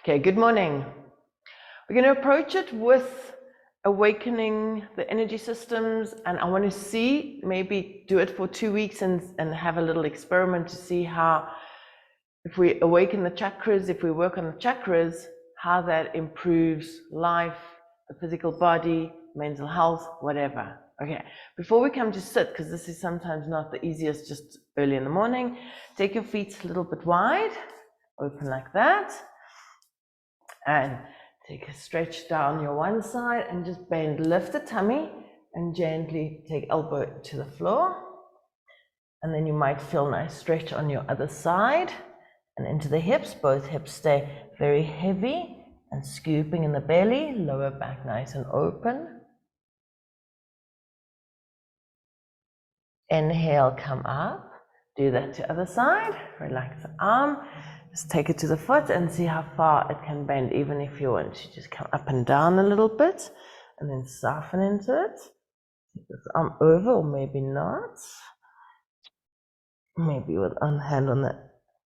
Okay, good morning. We're going to approach it with awakening the energy systems, and I want to see, maybe do it for 2 weeks and have a little experiment to see how, if we awaken the chakras, if we work on the chakras, how that improves life, the physical body, mental health, whatever. Okay, before we come to sit, because this is sometimes not the easiest just early in the morning, take your feet a little bit wide, open like that. And take a stretch down your one side and just bend, lift the tummy and gently take elbow to the floor. And then you might feel a nice stretch on your other side and into the hips. Both hips stay very heavy and scooping in the belly, lower back nice and open. Inhale, come up. Do that to other side. Relax the arm. Just take it to the foot and see how far it can bend, even if you want to just come up and down a little bit and then soften into it. Take this arm over, or maybe not. Maybe with one hand on the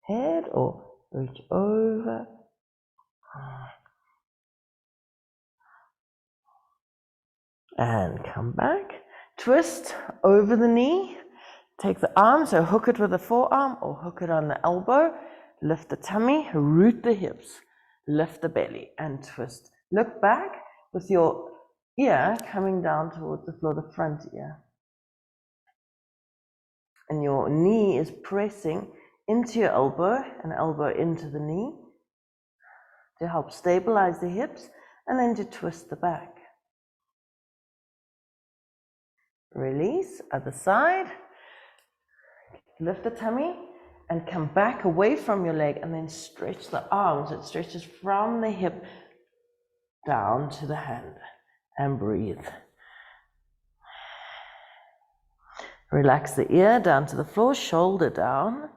head, or reach over. And come back. Twist over the knee. Take the arm, so hook it with the forearm or hook it on the elbow. Lift the tummy, root the hips, lift the belly and twist. Look back with your ear coming down towards the floor, the front ear. And your knee is pressing into your elbow and elbow into the knee to help stabilize the hips and then to twist the back. Release, other side. Lift the tummy and come back away from your leg and then stretch the arms. It stretches from the hip down to the hand and breathe. Relax the ear down to the floor, shoulder down.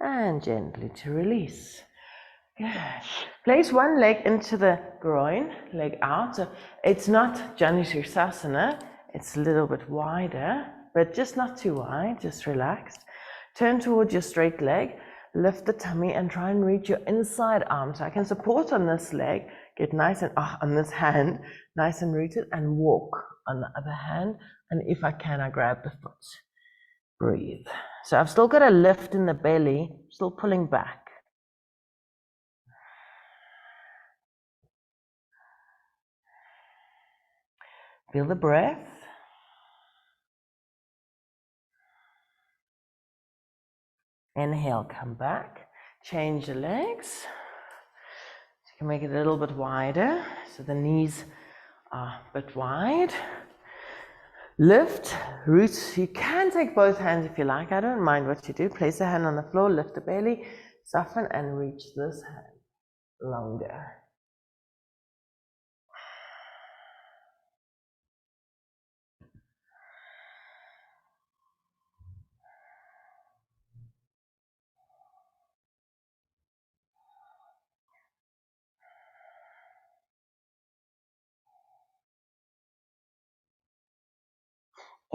And gently to release. Good. Place one leg into the groin, leg out. So it's not Janusirsasana, it's a little bit wider, but just not too wide, just relaxed. Turn towards your straight leg, lift the tummy and try and reach your inside arm. So I can support on this leg, get nice and on this hand, nice and rooted, and walk on the other hand. And if I can, I grab the foot. Breathe. So I've still got a lift in the belly, still pulling back. Feel the breath. Inhale, come back. Change the legs. You can make it a little bit wider, so the knees are a bit wide. Lift, roots. You can take both hands if you like. I don't mind what you do. Place a hand on the floor, lift the belly, soften and reach this hand longer.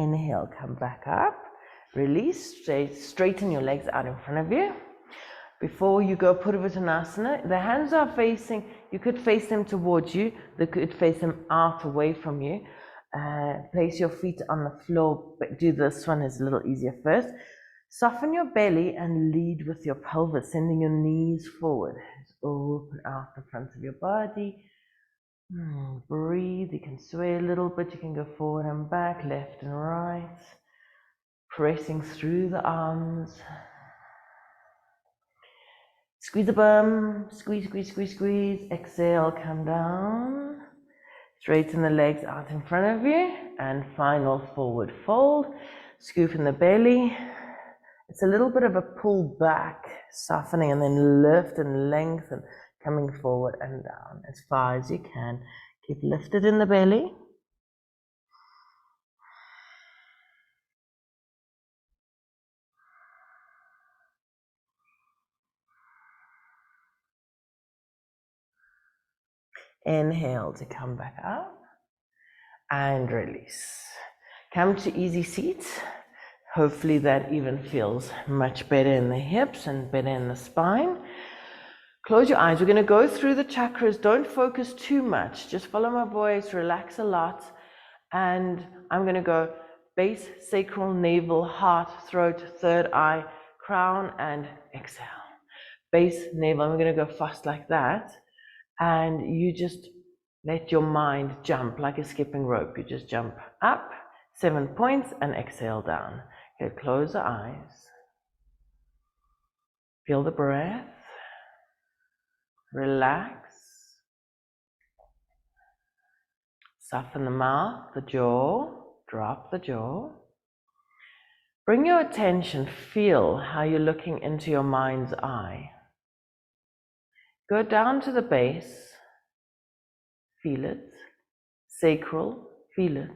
Inhale, come back up. Release, straighten your legs out in front of you. Before you go Purvottanasana, the hands are facing, you could face them towards you, they could face them out away from you. Place your feet on the floor, but do this one is a little easier first. Soften your belly and lead with your pelvis, sending your knees forward. Open out the front of your body. Breathe, you can sway a little bit, you can go forward and back, left and right. Pressing through the arms. Squeeze the bum, squeeze, squeeze, squeeze, squeeze. Exhale, come down. Straighten the legs out in front of you. And final forward fold. Scoop in the belly. It's a little bit of a pull back, softening, and then lift and lengthen, coming forward and down as far as you can. Keep lifted in the belly. Inhale to come back up. And release. Come to easy seat. Hopefully that even feels much better in the hips and better in the spine. Close your eyes. We're going to go through the chakras. Don't focus too much. Just follow my voice, relax a lot. And I'm going to go base, sacral, navel, heart, throat, third eye, crown, and exhale. Base, navel. I'm going to go fast like that. And you just let your mind jump like a skipping rope. You just jump up 7 points and exhale down. Okay, close the eyes. Feel the breath. Relax. Soften the mouth, the jaw. Drop the jaw. Bring your attention. Feel how you're looking into your mind's eye. Go down to the base. Feel it. Sacral. Feel it.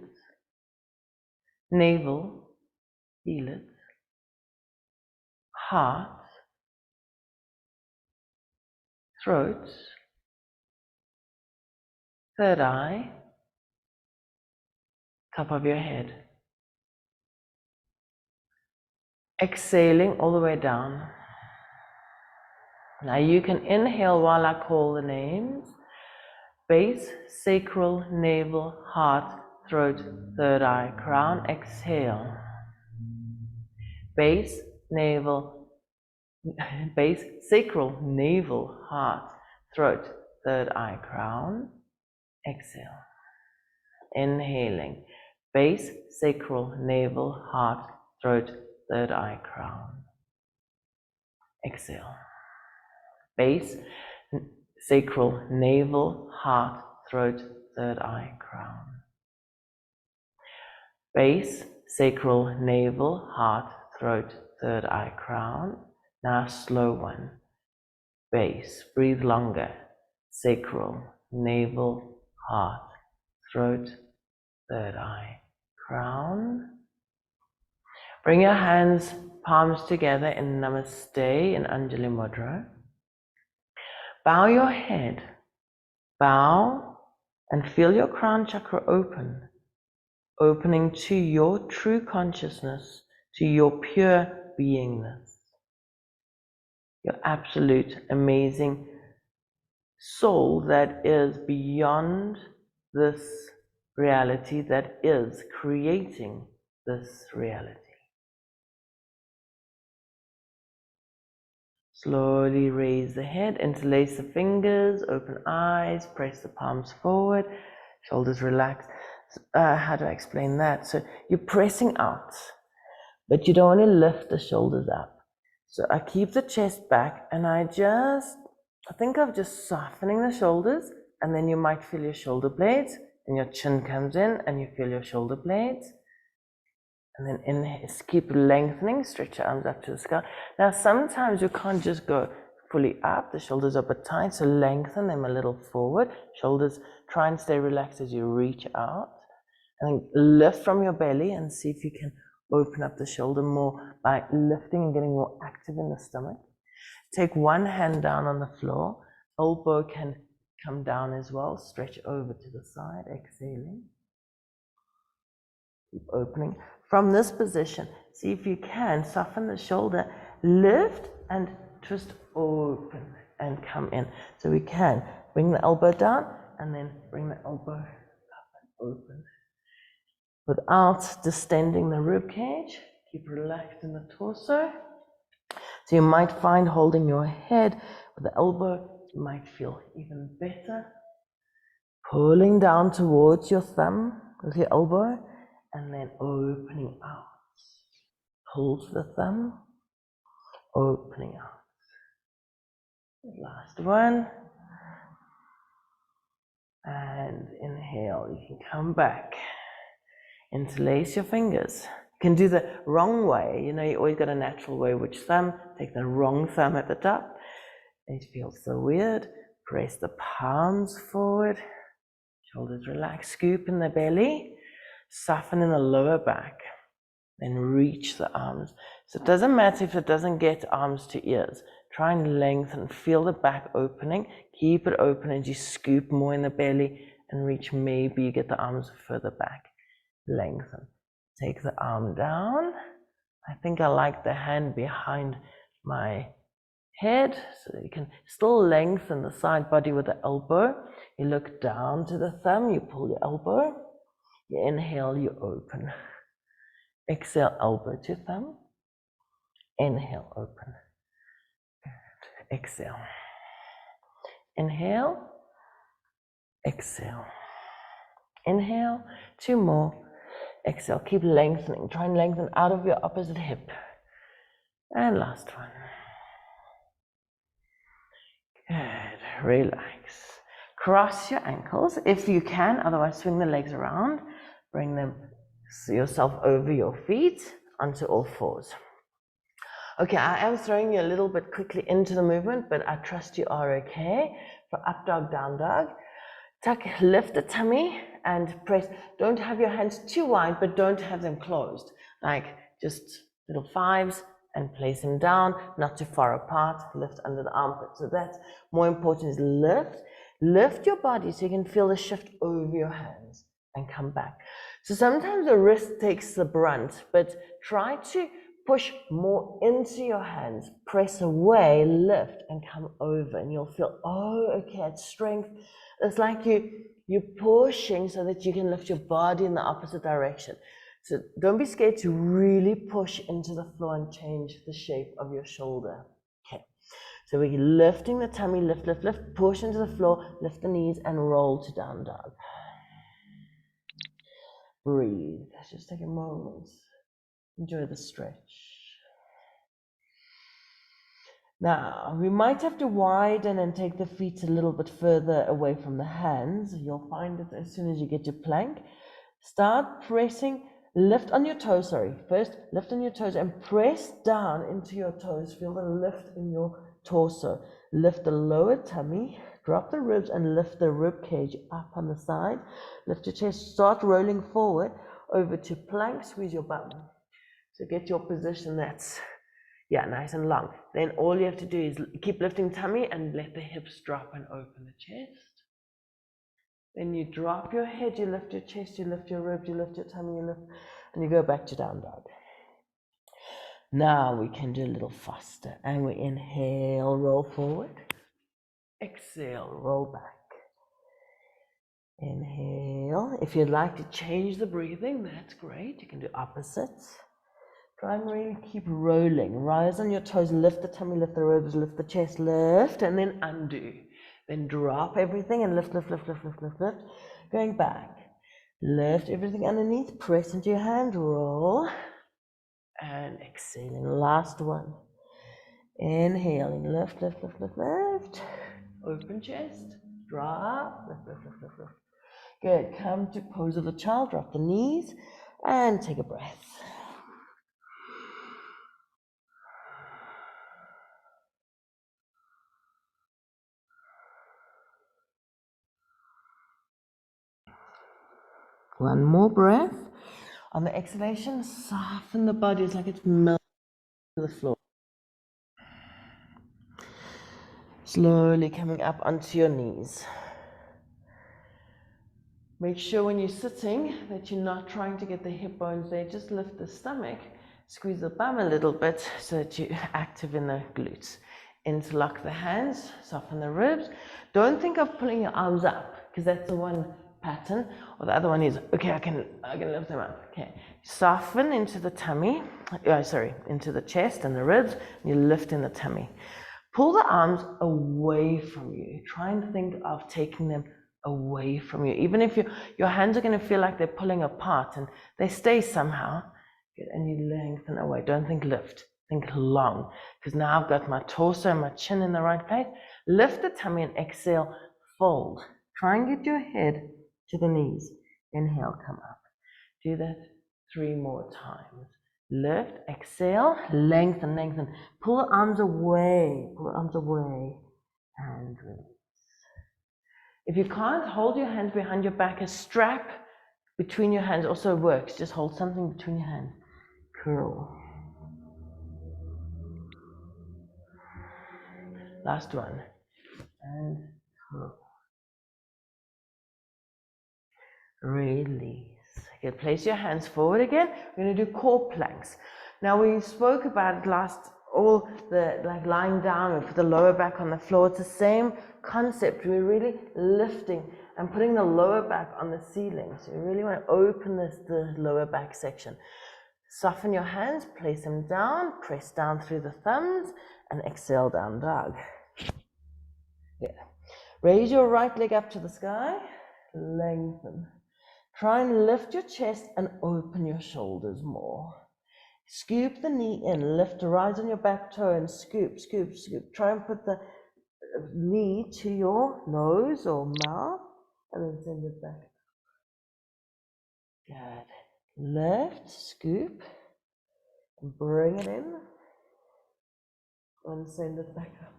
Navel. Feel it. Heart. Throat. Third eye. Top of your head. Exhaling all the way down. Now you can inhale while I call the names. Base, sacral, navel, heart, throat, third eye, crown. Exhale. Base, navel, base, sacral, navel, heart, throat, third eye, crown. Exhale. Inhaling. Base, sacral, navel, heart, throat, third eye, crown. Exhale. Base, sacral, navel, heart, throat, third eye, crown. Base, sacral, navel, heart, throat, third eye, crown. Now slow one. Base, breathe longer. Sacral, navel, heart, throat, third eye, crown. Bring your hands, palms together in Namaste, in Anjali Mudra. Bow your head. Bow and feel your crown chakra open. Opening to your true consciousness, to your pure beingness. Your absolute, amazing soul that is beyond this reality, that is creating this reality. Slowly raise the head, interlace the fingers, open eyes, press the palms forward, shoulders relaxed. How do I explain that? So you're pressing out, but you don't want to lift the shoulders up. So I keep the chest back and I think of just softening the shoulders, and then you might feel your shoulder blades and your chin comes in and you feel your shoulder blades. And then inhale, keep lengthening, stretch your arms up to the sky. Now sometimes you can't just go fully up, the shoulders are a bit tight, so lengthen them a little forward. Shoulders, try and stay relaxed as you reach out. And then lift from your belly and see if you can open up the shoulder more by lifting and getting more active in the stomach. Take one hand down on the floor, elbow can come down as well, stretch over to the side, exhaling. Keep opening. From this position, see if you can soften the shoulder, lift and twist open and come in. So we can bring the elbow down and then bring the elbow up and open. Without distending the rib cage, keep relaxed in the torso. So you might find holding your head with the elbow, you might feel even better. Pulling down towards your thumb with your elbow and then opening out. Pull to the thumb, opening out. Last one. And inhale, you can come back. Interlace your fingers. You can do the wrong way. You know, you always got a natural way. Which thumb? Take the wrong thumb at the top. It feels so weird. Press the palms forward. Shoulders relax. Scoop in the belly. Soften in the lower back. Then reach the arms. So it doesn't matter if it doesn't get arms to ears. Try and lengthen, feel the back opening, keep it open as you scoop more in the belly and reach, maybe you get the arms further back. Lengthen. Take the arm down. I think I like the hand behind my head, so that you can still lengthen the side body with the elbow. You look down to the thumb, you pull your elbow. You inhale, you open. Exhale, elbow to thumb. Inhale, open. Good. Exhale. Inhale. Exhale. Inhale. 2 more. Exhale. Keep lengthening. Try and lengthen out of your opposite hip. And last one. Good. Relax. Cross your ankles if you can, otherwise swing the legs around. Bring them yourself over your feet onto all fours. Okay, I am throwing you a little bit quickly into the movement, but I trust you are okay. For up dog, down dog. Tuck, lift the tummy and press. Don't have your hands too wide, but don't have them closed. Like just little 5s and place them down, not too far apart. Lift under the armpit. So that's more important, is lift. Lift your body so you can feel the shift over your hands and come back. So sometimes the wrist takes the brunt, but try to push more into your hands, press away, lift, and come over, and you'll feel, oh, okay, it's strength. It's like you're pushing so that you can lift your body in the opposite direction. So don't be scared to really push into the floor and change the shape of your shoulder. Okay, so we're lifting the tummy, lift, lift, lift, push into the floor, lift the knees, and roll to down dog. Breathe. Just take a moment. Enjoy the stretch. Now, we might have to widen and take the feet a little bit further away from the hands. You'll find it as soon as you get to plank. Start pressing, lift on your toes, sorry. First, lift on your toes and press down into your toes. Feel the lift in your torso. Lift the lower tummy, drop the ribs and lift the rib cage up on the side. Lift your chest, start rolling forward over to plank, squeeze your bum. So get your position that's, nice and long. Then all you have to do is keep lifting tummy and let the hips drop and open the chest. Then you drop your head, you lift your chest, you lift your ribs, you lift your tummy, you lift, and you go back to down dog. Now we can do a little faster. And we inhale, roll forward. Exhale, roll back. Inhale. If you'd like to change the breathing, that's great. You can do opposites. Try and really keep rolling. Rise on your toes, lift the tummy, lift the ribs, lift the chest, lift, and then undo. Then drop everything and lift, lift, lift, lift, lift, lift, lift. Going back. Lift everything underneath, press into your hand, roll. And exhaling, last one. Inhaling, lift, lift, lift, lift, lift. Open chest, drop, lift, lift, lift, lift, lift. Good, come to pose of the child, drop the knees, and take a breath. One more breath. On the exhalation, soften the body. It's like it's melting to the floor. Slowly coming up onto your knees. Make sure when you're sitting that you're not trying to get the hip bones there. Just lift the stomach, squeeze the bum a little bit so that you're active in the glutes. Interlock the hands, soften the ribs. Don't think of pulling your arms up, because that's the one pattern, or the other one is, okay, I can lift them up. Okay, soften into the tummy, into the chest and the ribs, and you lift in the tummy. Pull the arms away from you. Try and think of taking them away from you. Even if your hands are going to feel like they're pulling apart and they stay somehow, and you lengthen away. Don't think lift, think long, because now I've got my torso and my chin in the right place. Lift the tummy and exhale, fold. Try and get your head to the knees. Inhale, come up. Do that 3 more times. Lift, exhale, lengthen, lengthen. Pull the arms away, and release. If you can't, hold your hands behind your back. A strap between your hands also works. Just hold something between your hands. Curl. Last one. And release. Okay, place your hands forward again. We're going to do core planks. Now we spoke about it last, all the like lying down and put the lower back on the floor. It's the same concept. We're really lifting and putting the lower back on the ceiling. So you really want to open the lower back section. Soften your hands, place them down, press down through the thumbs, and exhale, down dog. Yeah. Raise your right leg up to the sky, lengthen. Try and lift your chest and open your shoulders more. Scoop the knee in, lift, rise on your back toe and scoop, scoop, scoop. Try and put the knee to your nose or mouth and then send it back. Good. Lift, scoop, and bring it in and send it back up.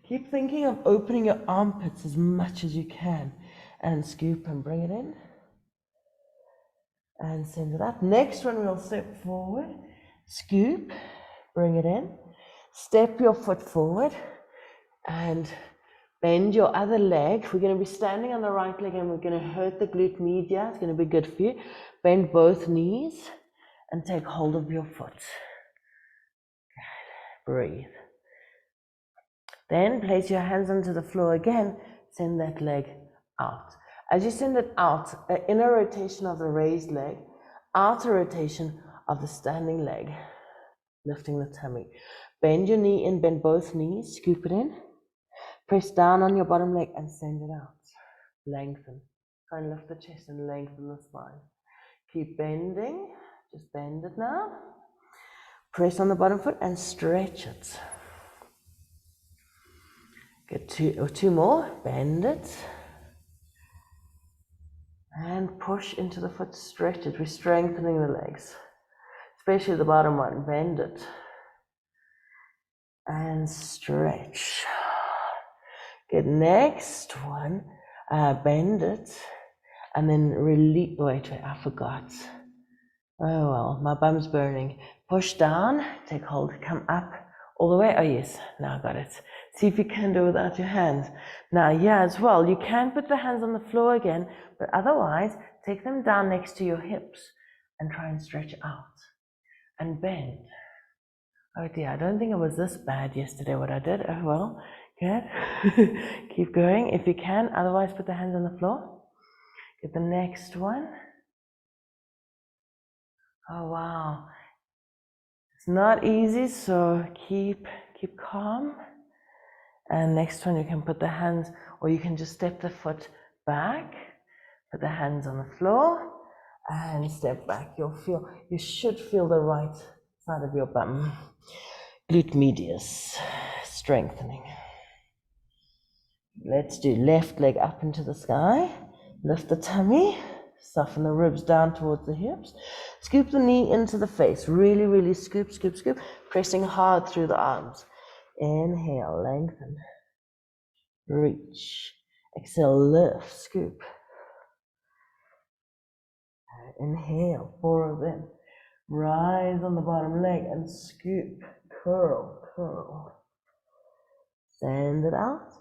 Keep thinking of opening your armpits as much as you can and scoop and bring it in and send it up. Next one, we'll step forward, scoop, bring it in, step your foot forward and bend your other leg. We're going to be standing on the right leg and we're going to hurt the glute medius. It's going to be good for you. Bend both knees and take hold of your foot. Breathe. Then place your hands onto the floor again. Send that leg out. As you send it out, an inner rotation of the raised leg, outer rotation of the standing leg, lifting the tummy. Bend your knee in, bend both knees, scoop it in. Press down on your bottom leg and send it out. Lengthen. Try and lift the chest and lengthen the spine. Keep bending. Just bend it now. Press on the bottom foot and stretch it. Get two more. Bend it. And push into the foot. Stretch it. We're strengthening the legs. Especially the bottom one. Bend it. And stretch. Good. Next one. Bend it. And then release. Wait, I forgot. Oh well, my bum's burning. Push down, take hold, come up all the way. Oh yes, now I got it. See if you can do it without your hands. Now, yeah, as well, you can put the hands on the floor again, but otherwise, take them down next to your hips and try and stretch out and bend. Oh dear, I don't think it was this bad yesterday what I did. Oh well, good. Keep going if you can, otherwise put the hands on the floor. Get the next one. Oh wow, it's not easy, so keep calm. And next one you can put the hands, or you can just step the foot back, put the hands on the floor, and step back. You should feel the right side of your bum. Glute medius, strengthening. Let's do left leg up into the sky, lift the tummy. Soften the ribs down towards the hips. Scoop the knee into the face. Really, really scoop, scoop, scoop. Pressing hard through the arms. Inhale, lengthen. Reach. Exhale, lift, scoop. Inhale, 4 of them. Rise on the bottom leg and scoop. Curl, curl. Send it out.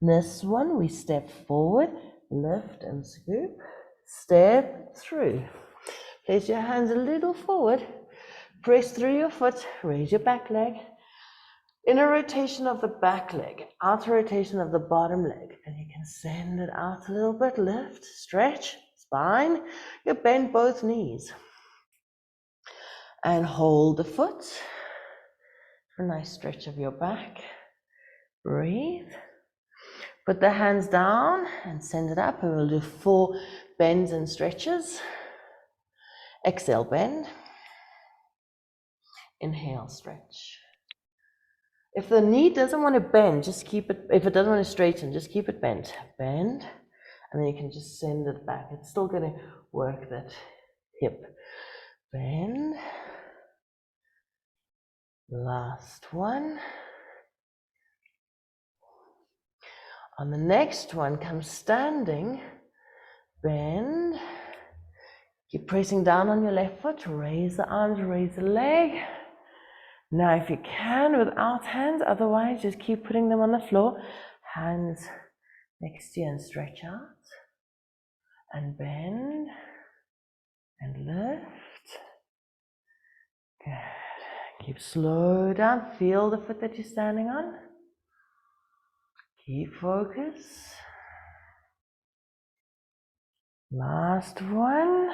This one, we step forward, lift and scoop. Step through. Place your hands a little forward. Press through your foot. Raise your back leg. Inner rotation of the back leg. Outer rotation of the bottom leg. And you can send it out a little bit. Lift, stretch, spine. You bend both knees. And hold the foot. For a nice stretch of your back. Breathe. Put the hands down and send it up. And we'll do 4 bends and stretches. Exhale, bend. Inhale, stretch. If the knee doesn't want to bend, just keep it, if it doesn't want to straighten, just keep it bent. Bend, and then you can just send it back. It's still going to work that hip. Bend. Last one. On the next one, come standing. Bend. Keep pressing down on your left foot. Raise the arms, raise the leg. Now, if you can, without hands, otherwise just keep putting them on the floor. Hands next to you and stretch out. And bend. And lift. Good. Keep slow down. Feel the foot that you're standing on. Keep focus. Last one.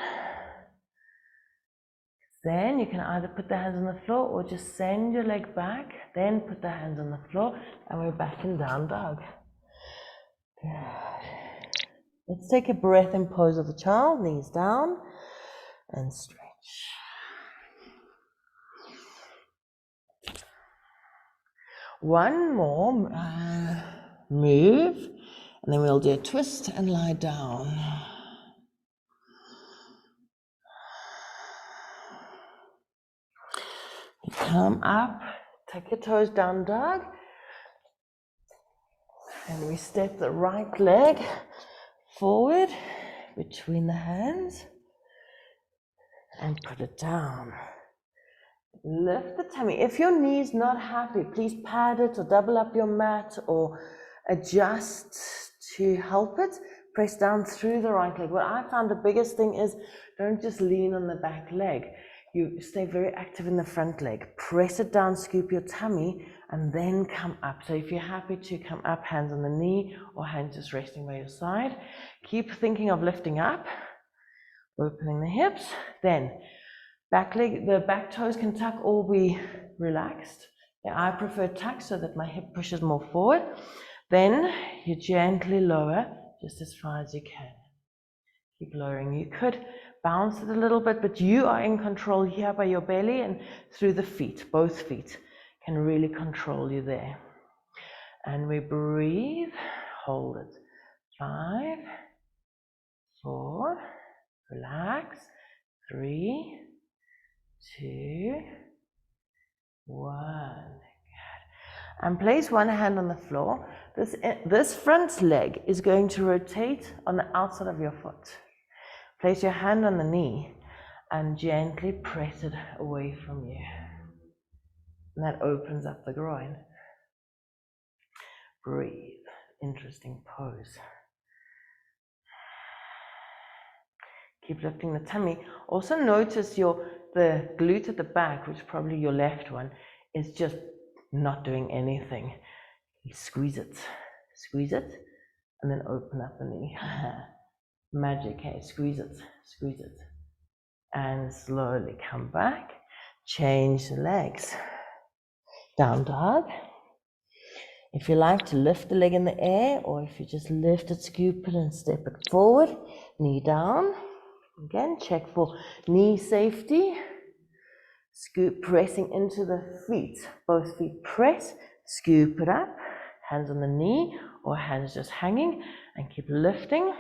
Then you can either put the hands on the floor or just send your leg back, then put the hands on the floor, and we're back in down dog. Good. Let's take a breath in pose of the child, knees down, and stretch. One more move, and then we'll do a twist and lie down. Come up, take your toes down dog, and we step the right leg forward between the hands and put it down. Lift the tummy. If your knee is not happy, please pad it or double up your mat or adjust to help it. Press down through the right leg. What I found the biggest thing is don't just lean on the back leg. You stay very active in the front leg. Press it down, scoop your tummy, and then come up. So if you're happy to come up, hands on the knee or hands just resting by your side. Keep thinking of lifting up, opening the hips. Then back leg, the back toes can tuck or be relaxed. Yeah, I prefer tuck so that my hip pushes more forward. Then you gently lower just as far as you can. Keep lowering. You could bounce it a little bit, but you are in control here by your belly and through the feet. Both feet can really control you there. And we breathe, hold it. 5, 4, relax. 3, 2, 1. Good. And place one hand on the floor. This front leg is going to rotate on the outside of your foot. Place your hand on the knee and gently press it away from you. And that opens up the groin. Breathe. Interesting pose. Keep lifting the tummy. Also notice the glute at the back, which is probably your left one, is just not doing anything. You squeeze it, and then open up the knee. Magic, hey, squeeze it, and slowly come back. Change the legs. Down dog. If you like to lift the leg in the air, or if you just lift it, scoop it, and step it forward, knee down. Again, check for knee safety. Scoop, pressing into the feet. Both feet press, scoop it up. Hands on the knee or hands just hanging, and keep lifting.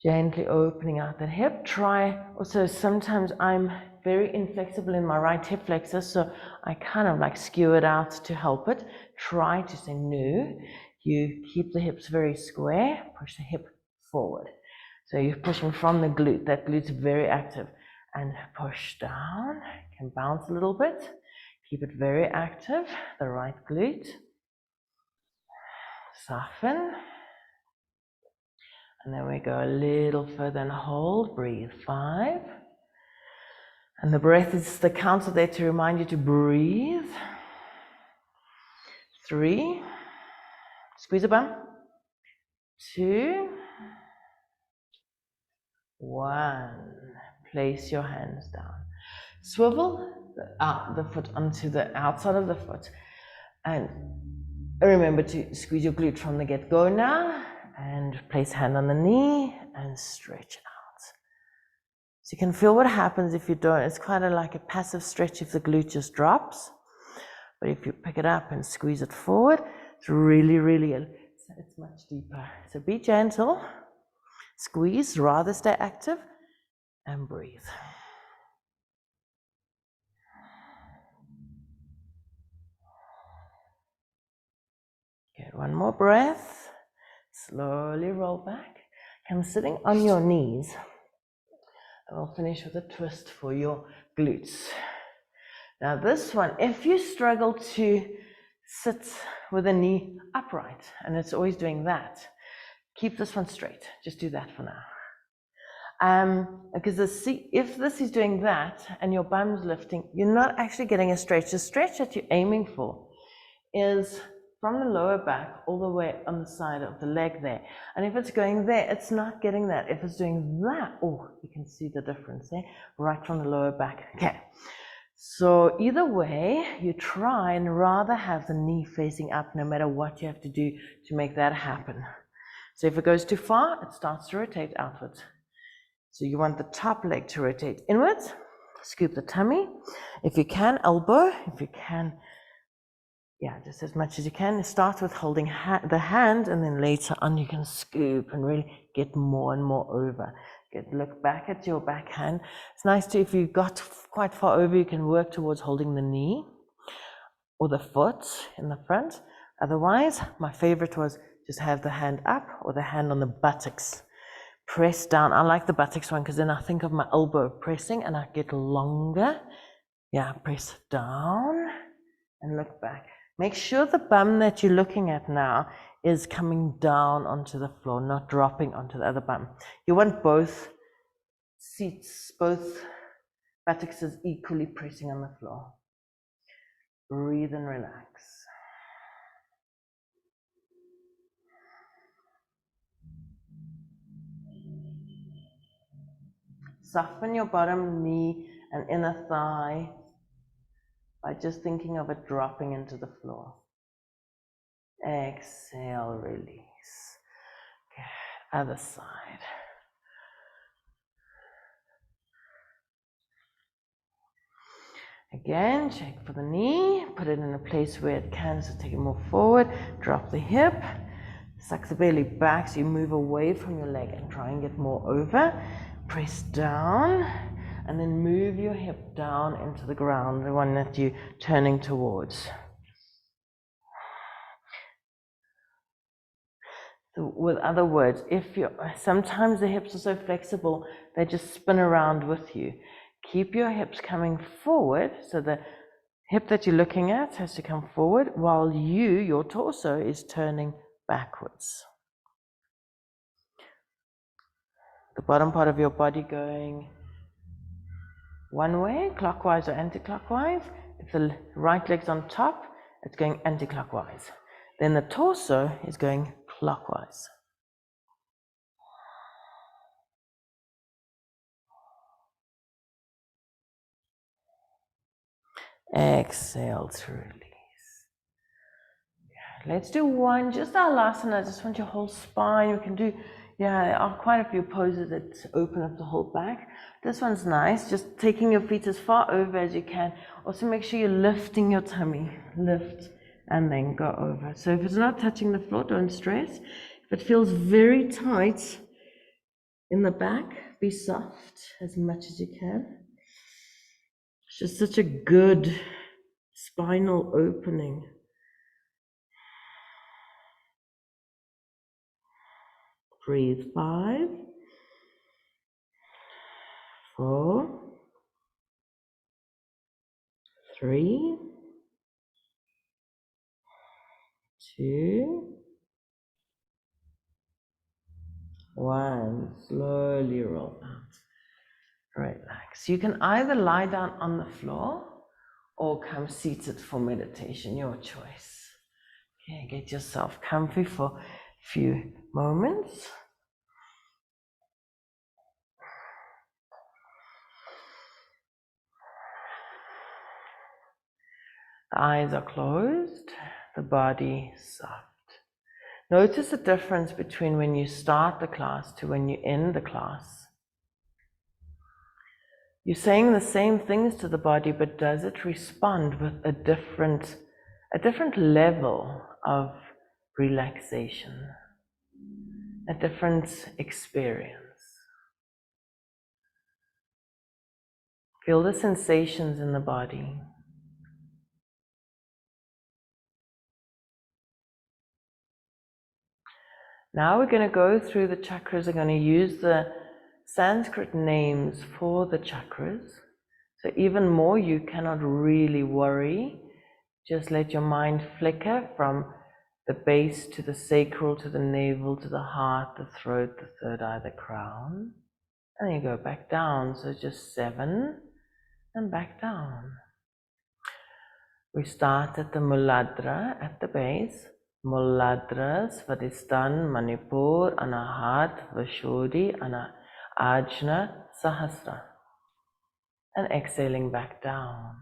Gently opening out that hip. Try also, sometimes I'm very inflexible in my right hip flexor, so I kind of like skew it out to help it. Try to say no. You keep the hips very square, push the hip forward. So you're pushing from the glute. That glute's very active. And push down. You can bounce a little bit. Keep it very active, the right glute. Soften. And then we go a little further and hold. Breathe. 5. And the breath is the counter there to remind you to breathe. 3. Squeeze the bum. 2. 1. Place your hands down. Swivel the foot onto the outside of the foot. And remember to squeeze your glute from the get-go now. And place hand on the knee and stretch out. So you can feel what happens if you don't. It's kind of like a passive stretch if the glute just drops. But if you pick it up and squeeze it forward, it's really, it's much deeper. So be gentle. Squeeze, rather stay active, and breathe. Good, one more breath. Slowly roll back. Come sitting on your knees. And we'll finish with a twist for your glutes. Now this one, if you struggle to sit with the knee upright, and it's always doing that, keep this one straight. Just do that for now. Because if this is doing that and your bum's lifting, you're not actually getting a stretch. The stretch that you're aiming for is from the lower back all the way on the side of the leg there. And if it's going there, it's not getting that. If it's doing that, oh, you can see the difference there, right from the lower back. Okay. So either way, you try and rather have the knee facing up no matter what you have to do to make that happen. So if it goes too far, it starts to rotate outwards. So you want the top leg to rotate inwards, scoop the tummy. If you can, elbow. If you can, yeah, just as much as you can. Start with holding the hand, and then later on you can scoop and really get more and more over. Look back at your backhand. It's nice to, if you got quite far over, you can work towards holding the knee or the foot in the front. Otherwise, my favorite was just have the hand up or the hand on the buttocks. Press down. I like the buttocks one because then I think of my elbow pressing and I get longer. Yeah, press down and look back. Make sure the bum that you're looking at now is coming down onto the floor, not dropping onto the other bum. You want both seats, both buttocks equally pressing on the floor. Breathe and relax. Soften your bottom knee and inner thigh by just thinking of it dropping into the floor. Exhale, release. Okay, other side. Again, check for the knee, put it in a place where it can, so take it more forward, drop the hip, suck the belly back so you move away from your leg and try and get more over. Press down and then move your hip down into the ground, the one that you're turning towards. So with other words, sometimes the hips are so flexible, they just spin around with you. Keep your hips coming forward, so the hip that you're looking at has to come forward while your torso is turning backwards. The bottom part of your body going one way, clockwise or anti-clockwise. If the right leg's on top, it's going anti-clockwise. Then the torso is going clockwise. Exhale to release. Let's do one, just our alasana. I just want your whole spine. We can do, there are quite a few poses that open up the whole back. This one's nice, just taking your feet as far over as you can. Also make sure you're lifting your tummy. Lift and then go over. So if it's not touching the floor, don't stress. If it feels very tight in the back, be soft as much as you can. It's just such a good spinal opening. Breathe. 5, 4, 3, 2, 1. Slowly roll out. Relax. You can either lie down on the floor or come seated for meditation, your choice. Okay, get yourself comfy for a few moments. The eyes are closed, the body soft. Notice the difference between when you start the class to when you end the class. You're saying the same things to the body, but does it respond with a different level of relaxation, a different experience? Feel the sensations in the body. Now we're going to go through the chakras. We're going to use the Sanskrit names for the chakras. So even more, you cannot really worry. Just let your mind flicker from the base to the sacral, to the navel, to the heart, the throat, the third eye, the crown. And you go back down, so just 7 and back down. We start at the Muladra, at the base. Muladra, Svadhisthana, Manipur, Anahat, Vasuddhi, Ajna, Sahasra. And exhaling back down.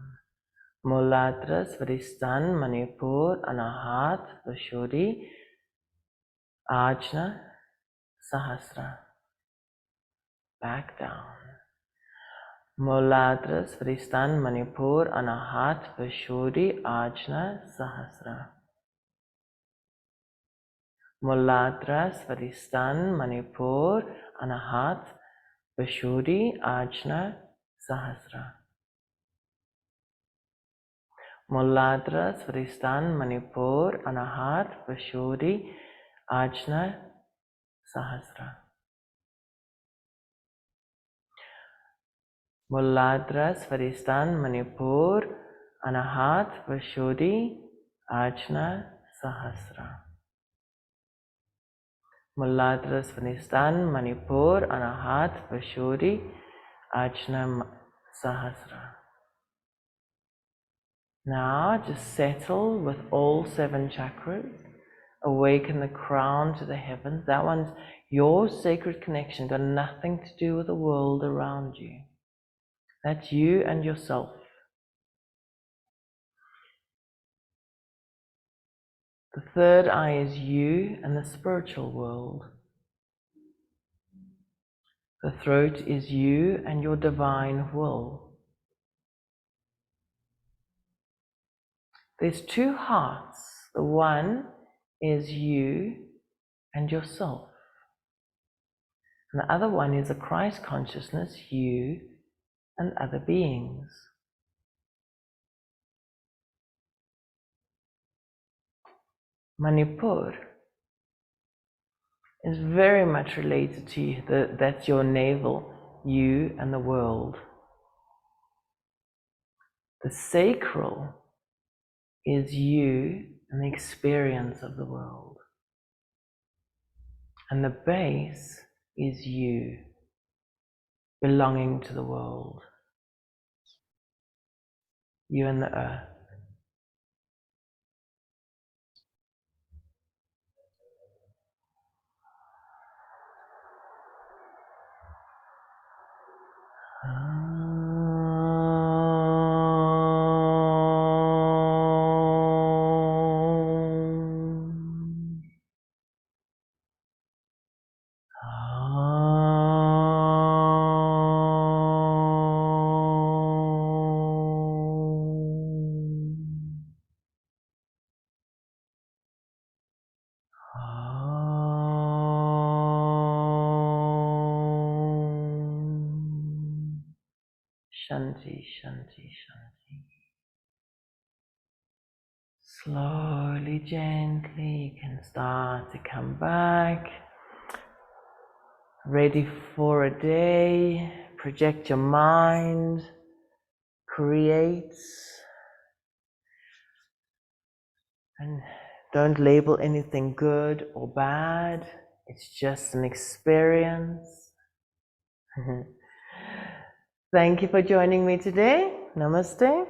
Muladra, Svadhisthana, Manipur, Anahat, Vasuddhi, Ajna, Sahasra. Back down. Muladra, Svadhisthana, Manipur, Anahat, Vasuddhi, Ajna, Sahasra. Muladra, Svadhisthana, Manipur, Anahat, Vasuddhi, Ajna, Sahasra. Muladra, Svadhisthana, Manipur, Anahat, Vasuddhi, Ajna, Sahasra. Muladra, Svadhisthana, Manipur, Anahat, Vasuddhi, Ajna, Sahasra. Muladra, Svadhisthana, Manipur, Anahat, Vasuddhi, Ajna, Sahasra. Now just settle with all 7 chakras. Awaken the crown to the heavens. That one's your sacred connection, got nothing to do with the world around you. That's you and yourself. The third eye is you and the spiritual world. The throat is you and your divine will. There's 2 hearts. The one is you and yourself. And the other one is a Christ consciousness, you and other beings. Manipur is very much related to you. That's your navel, you and the world. The sacral is you and the experience of the world. And the base is you, belonging to the world. You and the earth. Shanti, Shanti, Shanti. Slowly, gently, you can start to come back. Ready for a day. Project your mind. Create. And don't label anything good or bad. It's just an experience. Thank you for joining me today. Namaste.